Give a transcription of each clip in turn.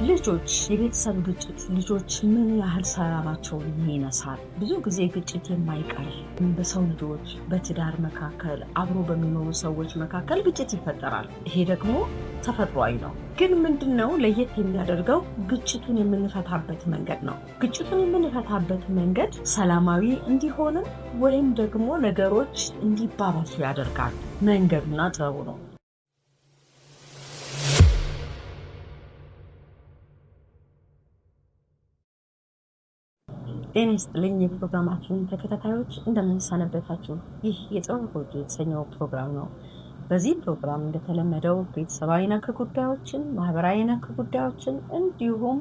ልጆች የቤተሰብ ግጭት ልጆች ምን ያህል ሰላማቸውን ይነሳል? ብዙ ጊዜ ግጭት የማይቀር በሰው ልጆች በትዳር መካከል አብሮ በሚኖሩ ሰዎች መካከል ግጭት ይፈጠራል። ይሄ ደግሞ ተፈጥሯዊ ነው። ግን ምንድነው ለየት የሚያደርገው? ግጭቱን የምንፈታበት መንገድ ነው። ግጭቱን የምንፈታበት መንገድ ሰላማዊ እንዲሆንም ወይም ደግሞ ነገሮች እንዲባባሱ ያደርጋል። መንገዱና ጥበቡ ነው። ጤና ይስጥልኝ የፕሮግራማችን ተከታታዮች እንደምን ሰነበታችሁ? ይህ የጥበብ ጎጆ የተሰኘው ፕሮግራም ነው። በዚህ ፕሮግራም እንደተለመደው ቤተሰባዊ ነክ ጉዳዮችን፣ ማህበራዊ ነክ ጉዳዮችን እንዲሁም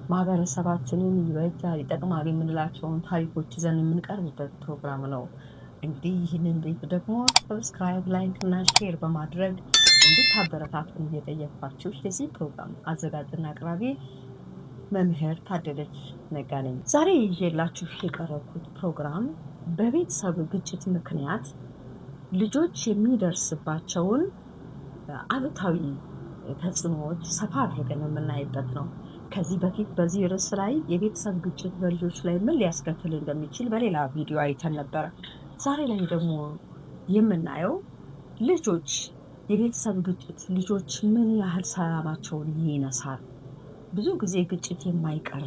ማህበረሰባችንን ይበጃል ይጠቅማል የምንላቸውን ታሪኮች ይዘን የምንቀርብበት ፕሮግራም ነው። እንግዲህ ይህንን ቤት ደግሞ ሰብስክራይብ፣ ላይክ እና ሼር በማድረግ እንድታበረታቱን እየጠየቅኳችሁ የዚህ ፕሮግራም አዘጋጅና አቅራቢ መምህር ታደለች ነጋ ነኝ። ዛሬ ይዤላችሁ የቀረብኩት ፕሮግራም በቤተሰብ ግጭት ምክንያት ልጆች የሚደርስባቸውን አሉታዊ ተጽዕኖዎች ሰፋ አድርገን የምናይበት ነው። ከዚህ በፊት በዚህ ርዕስ ላይ የቤተሰብ ግጭት በልጆች ላይ ምን ሊያስከትል እንደሚችል በሌላ ቪዲዮ አይተን ነበረ። ዛሬ ላይ ደግሞ የምናየው ልጆች የቤተሰብ ግጭት ልጆች ምን ያህል ሰላማቸውን ይነሳል? ብዙ ጊዜ ግጭት የማይቀር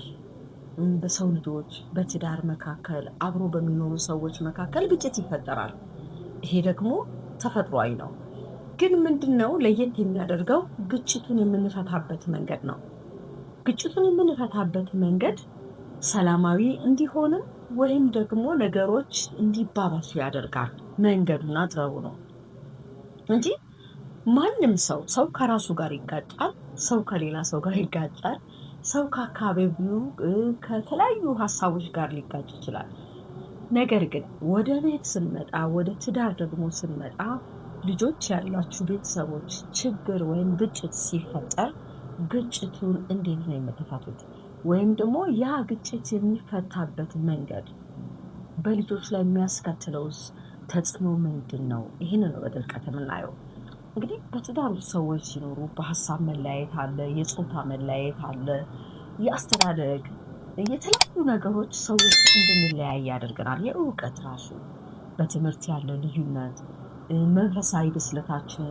በሰው ልጆች በትዳር መካከል አብሮ በሚኖሩ ሰዎች መካከል ግጭት ይፈጠራል። ይሄ ደግሞ ተፈጥሯዊ ነው። ግን ምንድነው ለየት የሚያደርገው? ግጭቱን የምንፈታበት መንገድ ነው። ግጭቱን የምንፈታበት መንገድ ሰላማዊ እንዲሆንም ወይም ደግሞ ነገሮች እንዲባባሱ ያደርጋል። መንገዱና ጥበቡ ነው እንጂ ማንም ሰው ከራሱ ጋር ይጋጫል። ሰው ከሌላ ሰው ጋር ይጋጫል። ሰው ከአካባቢው ከተለያዩ ሀሳቦች ጋር ሊጋጭ ይችላል። ነገር ግን ወደ ቤት ስንመጣ፣ ወደ ትዳር ደግሞ ስንመጣ ልጆች ያሏችሁ ቤተሰቦች ችግር ወይም ግጭት ሲፈጠር ግጭቱን እንዴት ነው የምትፈቱት? ወይም ደግሞ ያ ግጭት የሚፈታበት መንገድ በልጆች ላይ የሚያስከትለውስ ተጽዕኖ ምንድን ነው? ይህንን ነው በጥልቀት የምናየው። እንግዲህ በትዳር ውስጥ ሰዎች ሲኖሩ በሀሳብ መለያየት አለ፣ የጾታ መለያየት አለ፣ የአስተዳደግ የተለያዩ ነገሮች ሰዎች እንድንለያይ ያደርገናል። የእውቀት ራሱ በትምህርት ያለ ልዩነት፣ መንፈሳዊ ብስለታችን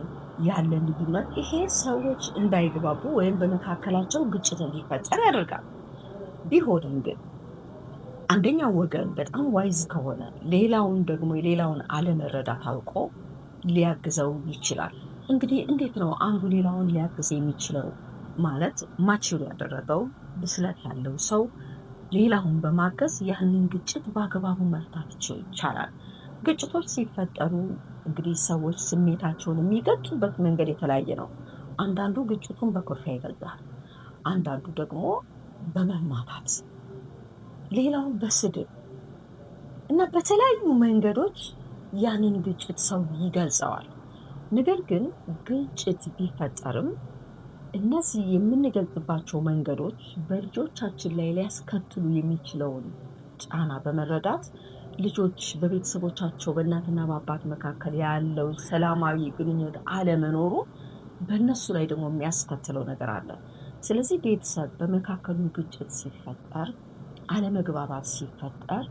ያለ ልዩነት፣ ይሄ ሰዎች እንዳይግባቡ ወይም በመካከላቸው ግጭት እንዲፈጠር ያደርጋል። ቢሆንም ግን አንደኛው ወገን በጣም ዋይዝ ከሆነ ሌላውን ደግሞ የሌላውን አለመረዳት አውቆ ሊያግዘው ይችላል። እንግዲህ እንዴት ነው አንዱ ሌላውን ሊያግዝ የሚችለው? ማለት ማቹር ያደረገው ብስለት ያለው ሰው ሌላውን በማገዝ ያንን ግጭት በአግባቡ መፍታት ይቻላል። ግጭቶች ሲፈጠሩ እንግዲህ ሰዎች ስሜታቸውን የሚገልጹበት መንገድ የተለያየ ነው። አንዳንዱ ግጭቱን በኩርፊያ ይገልጻል፣ አንዳንዱ ደግሞ በመማታት፣ ሌላውን በስድብ እና በተለያዩ መንገዶች ያንን ግጭት ሰው ይገልጸዋል። ነገር ግን ግጭት ቢፈጠርም እነዚህ የምንገልጽባቸው መንገዶች በልጆቻችን ላይ ሊያስከትሉ የሚችለውን ጫና በመረዳት ልጆች በቤተሰቦቻቸው በእናትና በአባት መካከል ያለው ሰላማዊ ግንኙነት አለመኖሩ በእነሱ ላይ ደግሞ የሚያስከትለው ነገር አለ። ስለዚህ ቤተሰብ በመካከሉ ግጭት ሲፈጠር፣ አለመግባባት ሲፈጠር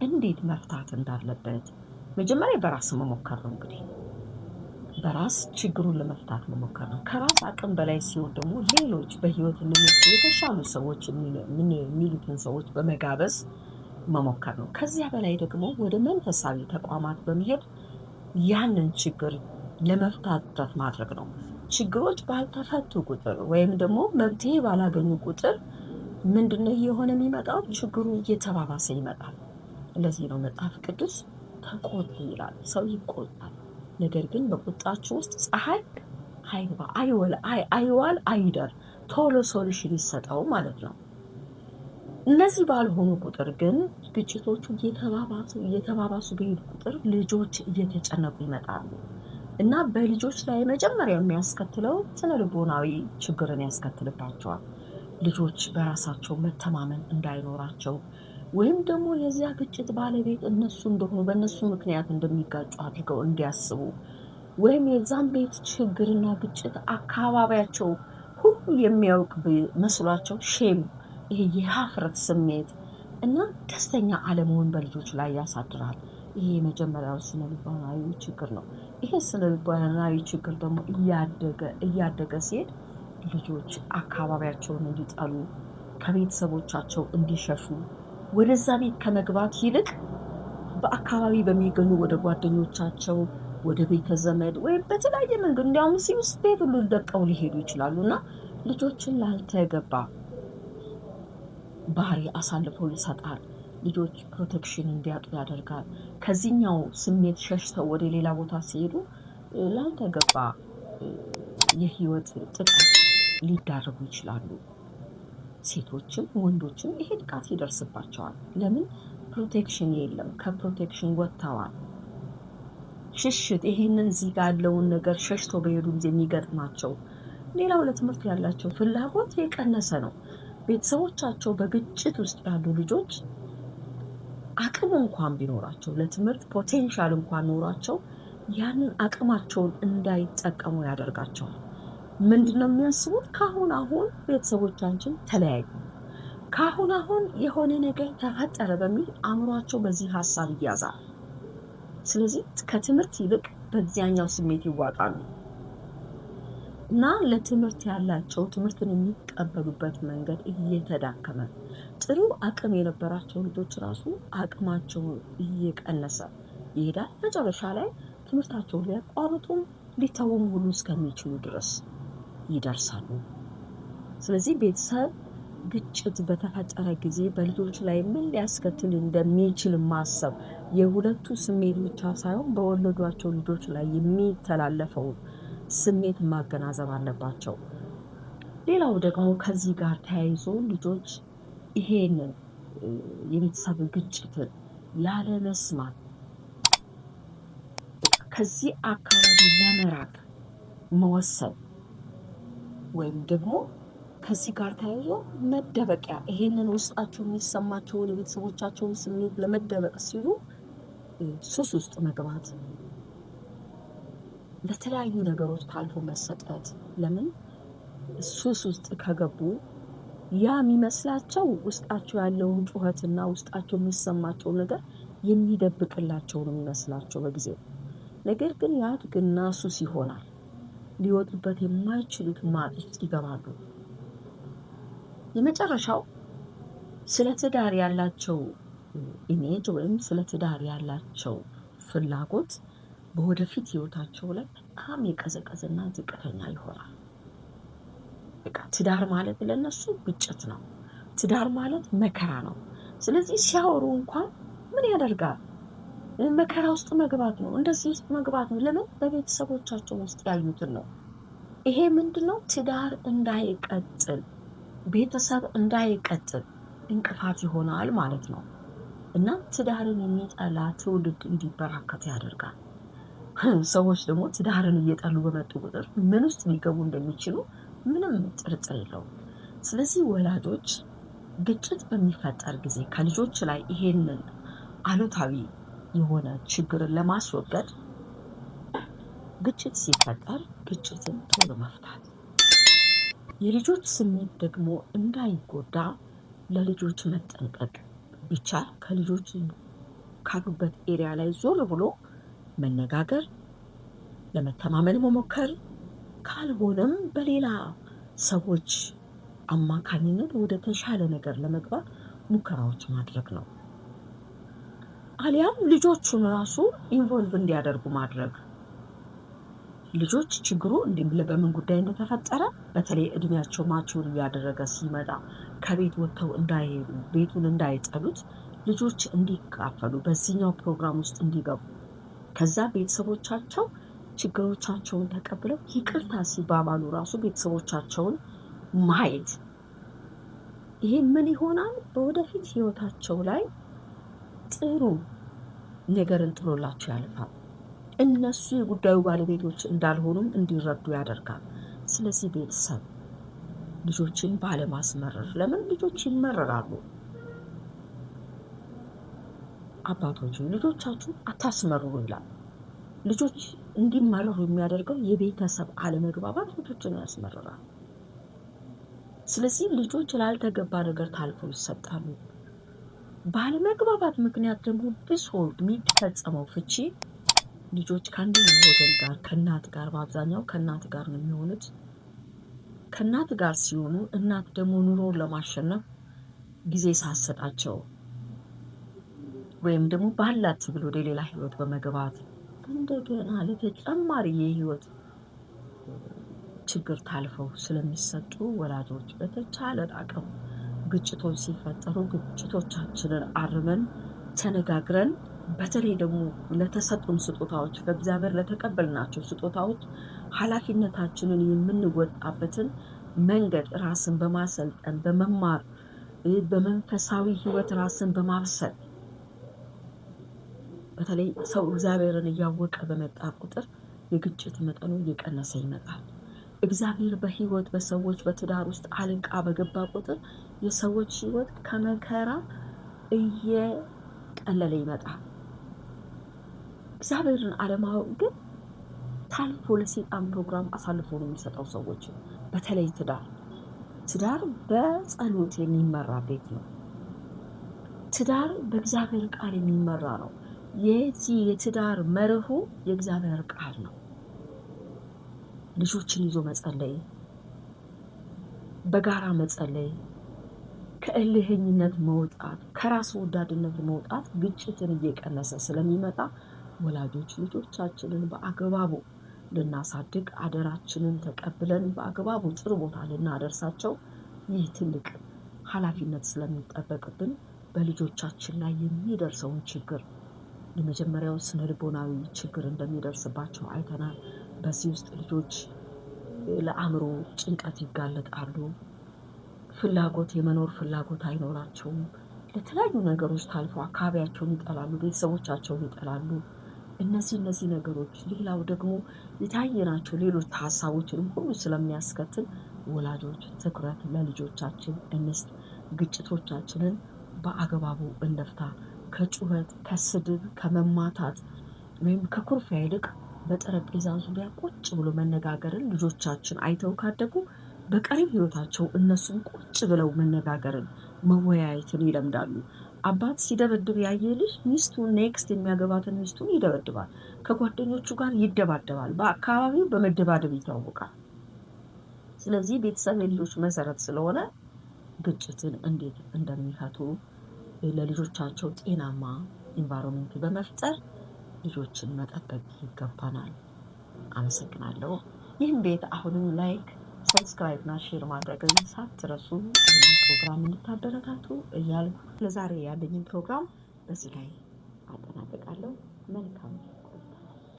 እንዴት መፍታት እንዳለበት መጀመሪያ በራስ መሞከር ነው። እንግዲህ በራስ ችግሩን ለመፍታት መሞከር ነው። ከራስ አቅም በላይ ሲሆን ደግሞ ሌሎች በህይወት የተሻሉ ሰዎች የሚሉትን ሰዎች በመጋበዝ መሞከር ነው። ከዚያ በላይ ደግሞ ወደ መንፈሳዊ ተቋማት በመሄድ ያንን ችግር ለመፍታት ጥረት ማድረግ ነው። ችግሮች ባልተፈቱ ቁጥር ወይም ደግሞ መፍትሄ ባላገኙ ቁጥር ምንድነው እየሆነ የሚመጣው? ችግሩ እየተባባሰ ይመጣል። ለዚህ ነው መጽሐፍ ቅዱስ ተቆጡ ይላል። ሰው ይቆጣል፣ ነገር ግን በቁጣችሁ ውስጥ ፀሐይ አይግባ፣ አይዋል፣ አይደር፣ ቶሎ ሶሉሽን ይሰጠው ማለት ነው። እነዚህ ባልሆኑ ቁጥር ግን ግጭቶቹ እየተባባሱ በሄዱ ቁጥር ልጆች እየተጨነቁ ይመጣሉ እና በልጆች ላይ መጀመሪያ የሚያስከትለው ስነልቦናዊ ችግርን ያስከትልባቸዋል። ልጆች በራሳቸው መተማመን እንዳይኖራቸው ወይም ደግሞ የዚያ ግጭት ባለቤት እነሱ እንደሆኑ በእነሱ ምክንያት እንደሚጋጩ አድርገው እንዲያስቡ ወይም የዛን ቤት ችግርና ግጭት አካባቢያቸው ሁሉ የሚያውቅ መስሏቸው ሼም፣ ይሄ የሀፍረት ስሜት እና ደስተኛ አለመሆን በልጆች ላይ ያሳድራል። ይሄ የመጀመሪያው ስነ ልቦናዊ ችግር ነው። ይሄ ስነ ልቦናዊ ችግር ደግሞ እያደገ ሲሄድ ልጆች አካባቢያቸውን እንዲጠሉ፣ ከቤተሰቦቻቸው እንዲሸሹ፣ ወደዛ ቤት ከመግባት ይልቅ በአካባቢ በሚገኙ ወደ ጓደኞቻቸው፣ ወደ ቤተ ዘመድ ወይም በተለያየ መንገድ እንዲያውም ሲውስ ቤት ሁሉ ለቀው ሊሄዱ ይችላሉ እና ልጆችን ላልተገባ ባህሪ አሳልፈው ይሰጣል። ልጆች ፕሮቴክሽን እንዲያጡ ያደርጋል። ከዚህኛው ስሜት ሸሽተው ወደ ሌላ ቦታ ሲሄዱ ላልተገባ የህይወት ጥቃት ሊዳረጉ ይችላሉ። ሴቶችም ወንዶችም ይሄ ጥቃት ይደርስባቸዋል። ለምን? ፕሮቴክሽን የለም። ከፕሮቴክሽን ወጥተዋል። ሽሽት፣ ይሄንን እዚህ ጋር ያለውን ነገር ሸሽቶ በሄዱ ጊዜ የሚገጥማቸው ሌላው ለትምህርት ያላቸው ፍላጎት የቀነሰ ነው። ቤተሰቦቻቸው በግጭት ውስጥ ያሉ ልጆች አቅም እንኳን ቢኖራቸው ለትምህርት ፖቴንሻል እንኳን ኖሯቸው ያንን አቅማቸውን እንዳይጠቀሙ ያደርጋቸዋል። ምንድነው የሚያስቡት? ካሁን አሁን ቤተሰቦቻችን ተለያዩ፣ ካሁን አሁን የሆነ ነገር ተፈጠረ በሚል አእምሯቸው በዚህ ሀሳብ ይያዛል። ስለዚህ ከትምህርት ይልቅ በዚያኛው ስሜት ይዋጣሉ እና ለትምህርት ያላቸው ትምህርትን የሚቀበሉበት መንገድ እየተዳከመ፣ ጥሩ አቅም የነበራቸው ልጆች ራሱ አቅማቸው እየቀነሰ ይሄዳል። መጨረሻ ላይ ትምህርታቸውን ሊያቋርጡም ሊተውም ሁሉ እስከሚችሉ ድረስ ይደርሳሉ። ስለዚህ ቤተሰብ ግጭት በተፈጠረ ጊዜ በልጆች ላይ ምን ሊያስከትል እንደሚችል ማሰብ፣ የሁለቱ ስሜት ብቻ ሳይሆን በወለዷቸው ልጆች ላይ የሚተላለፈው ስሜት ማገናዘብ አለባቸው። ሌላው ደግሞ ከዚህ ጋር ተያይዞ ልጆች ይሄንን የቤተሰብ ግጭትን ላለመስማት ከዚህ አካባቢ ለመራቅ መወሰን ወይም ደግሞ ከዚህ ጋር ተያይዞ መደበቂያ፣ ይሄንን ውስጣቸው የሚሰማቸውን የቤተሰቦቻቸውን ስሜት ለመደበቅ ሲሉ ሱስ ውስጥ መግባት፣ ለተለያዩ ነገሮች ታልፎ መሰጠት። ለምን? ሱስ ውስጥ ከገቡ ያ የሚመስላቸው ውስጣቸው ያለውን ጩኸትና ውስጣቸው የሚሰማቸው ነገር የሚደብቅላቸው ነው የሚመስላቸው በጊዜው። ነገር ግን ያድግና ሱስ ይሆናል። ሊወጡበት የማይችሉት ማጥ ውስጥ ይገባሉ። የመጨረሻው ስለ ትዳር ያላቸው ኢሜጅ ወይም ስለ ትዳር ያላቸው ፍላጎት በወደፊት ህይወታቸው ላይ በጣም የቀዘቀዘና ዝቅተኛ ይሆናል። በቃ ትዳር ማለት ለነሱ ግጭት ነው። ትዳር ማለት መከራ ነው። ስለዚህ ሲያወሩ እንኳን ምን ያደርጋል? መከራ ውስጥ መግባት ነው፣ እንደዚህ ውስጥ መግባት ነው። ለምን? በቤተሰቦቻቸው ውስጥ ያዩትን ነው። ይሄ ምንድነው? ትዳር እንዳይቀጥል፣ ቤተሰብ እንዳይቀጥል እንቅፋት ይሆናል ማለት ነው። እና ትዳርን የሚጠላ ትውልድ እንዲበራከት ያደርጋል። ሰዎች ደግሞ ትዳርን እየጠሉ በመጡ ቁጥር ምን ውስጥ ሊገቡ እንደሚችሉ ምንም ጥርጥር የለውም። ስለዚህ ወላጆች ግጭት በሚፈጠር ጊዜ ከልጆች ላይ ይሄንን አሉታዊ የሆነ ችግርን ለማስወገድ ግጭት ሲፈጠር ግጭትን ቶሎ መፍታት፣ የልጆች ስሜት ደግሞ እንዳይጎዳ ለልጆች መጠንቀቅ ቢቻል ከልጆች ካሉበት ኤሪያ ላይ ዞር ብሎ መነጋገር፣ ለመተማመን መሞከር፣ ካልሆነም በሌላ ሰዎች አማካኝነት ወደ ተሻለ ነገር ለመግባት ሙከራዎች ማድረግ ነው። አሊያም ልጆቹን ራሱ ኢንቮልቭ እንዲያደርጉ ማድረግ። ልጆች ችግሩ በምን ጉዳይ እንደተፈጠረ በተለይ እድሜያቸው ማቹር እያደረገ ሲመጣ ከቤት ወጥተው እንዳይሄዱ፣ ቤቱን እንዳይጠሉት ልጆች እንዲካፈሉ፣ በዚህኛው ፕሮግራም ውስጥ እንዲገቡ፣ ከዛ ቤተሰቦቻቸው ችግሮቻቸውን ተቀብለው ይቅርታ ሲባባሉ ራሱ ቤተሰቦቻቸውን ማየት። ይሄ ምን ይሆናል? በወደፊት ህይወታቸው ላይ ጥሩ ነገርን ጥሎላቸው ያልፋል። እነሱ የጉዳዩ ባለቤቶች እንዳልሆኑም እንዲረዱ ያደርጋል። ስለዚህ ቤተሰብ ልጆችን ባለማስመረር፣ ለምን ልጆች ይመረራሉ? አባቶች ልጆቻችሁ አታስመርሩ ይላል። ልጆች እንዲመረሩ የሚያደርገው የቤተሰብ አለመግባባት ልጆችን ያስመርራል። ስለዚህ ልጆች ላልተገባ ነገር ታልፈው ይሰጣሉ። ባለመግባባት ምክንያት ደግሞ ብሶ የሚፈጸመው ፍቺ ልጆች ከአንደኛው ወገን ጋር ከእናት ጋር በአብዛኛው ከእናት ጋር ነው የሚሆኑት። ከእናት ጋር ሲሆኑ እናት ደግሞ ኑሮን ለማሸነፍ ጊዜ ሳሰጣቸው ወይም ደግሞ ባላት ብሎ ወደ ሌላ ህይወት በመግባት እንደገና ለተጨማሪ የህይወት ችግር ታልፈው ስለሚሰጡ ወላጆች በተቻለ አቅም ግጭቶች ሲፈጠሩ ግጭቶቻችንን አርመን ተነጋግረን በተለይ ደግሞ ለተሰጡን ስጦታዎች ከእግዚአብሔር ለተቀበልናቸው ስጦታዎች ኃላፊነታችንን የምንወጣበትን መንገድ ራስን በማሰልጠን በመማር በመንፈሳዊ ህይወት ራስን በማብሰል በተለይ ሰው እግዚአብሔርን እያወቀ በመጣ ቁጥር የግጭት መጠኑ እየቀነሰ ይመጣል። እግዚአብሔር በህይወት በሰዎች በትዳር ውስጥ አልቃ በገባ ቁጥር የሰዎች ህይወት ከመከራ እየቀለለ ይመጣል። እግዚአብሔርን አለማወቅ ግን ታልፎ ለሰይጣን ፕሮግራም አሳልፎ ነው የሚሰጠው ሰዎች። በተለይ ትዳር በጸሎት የሚመራ ቤት ነው። ትዳር በእግዚአብሔር ቃል የሚመራ ነው። የዚህ የትዳር መርሁ የእግዚአብሔር ቃል ነው። ልጆችን ይዞ መጸለይ፣ በጋራ መጸለይ፣ ከእልህኝነት መውጣት፣ ከራስ ወዳድነት መውጣት ግጭትን እየቀነሰ ስለሚመጣ ወላጆች ልጆቻችንን በአግባቡ ልናሳድግ አደራችንን ተቀብለን በአግባቡ ጥሩ ቦታ ልናደርሳቸው ይህ ትልቅ ኃላፊነት ስለሚጠበቅብን በልጆቻችን ላይ የሚደርሰውን ችግር የመጀመሪያው ስነ ልቦናዊ ችግር እንደሚደርስባቸው አይተናል። በዚህ ውስጥ ልጆች ለአእምሮ ጭንቀት ይጋለጣሉ። የመኖር ፍላጎት አይኖራቸውም። ለተለያዩ ነገሮች ታልፈው አካባቢያቸውን ይጠላሉ፣ ቤተሰቦቻቸውን ይጠላሉ። እነዚህ ነገሮች ሌላው ደግሞ የታየናቸው ሌሎች ሀሳቦችንም ሁሉ ስለሚያስከትል ወላጆች ትኩረት ለልጆቻችን እንስጥ። ግጭቶቻችንን በአግባቡ እንፍታ። ከጩኸት፣ ከስድብ፣ ከመማታት ወይም ከኩርፊያ ይልቅ በጠረጴዛ ዙሪያ ቁጭ ብሎ መነጋገርን ልጆቻችን አይተው ካደጉ በቀሪው ህይወታቸው እነሱም ቁጭ ብለው መነጋገርን መወያየትን ይለምዳሉ። አባት ሲደበድብ ያየ ልጅ ሚስቱን ኔክስት የሚያገባትን ሚስቱን ይደበድባል፣ ከጓደኞቹ ጋር ይደባደባል፣ በአካባቢው በመደባደብ ይታወቃል። ስለዚህ ቤተሰብ የልጆች መሰረት ስለሆነ ግጭትን እንዴት እንደሚፈቱ ለልጆቻቸው ጤናማ ኢንቫይሮንመንት በመፍጠር ልጆችን መጠበቅ ይገባናል። አመሰግናለሁ። ይህን ቤት አሁንም ላይክ፣ ሰብስክራይብ እና ሼር ማድረግን ሳትረሱ ይህን ፕሮግራም እንድታበረታቱ እያልኩ ለዛሬ ያለኝን ፕሮግራም በዚህ ላይ አጠናቀቅ።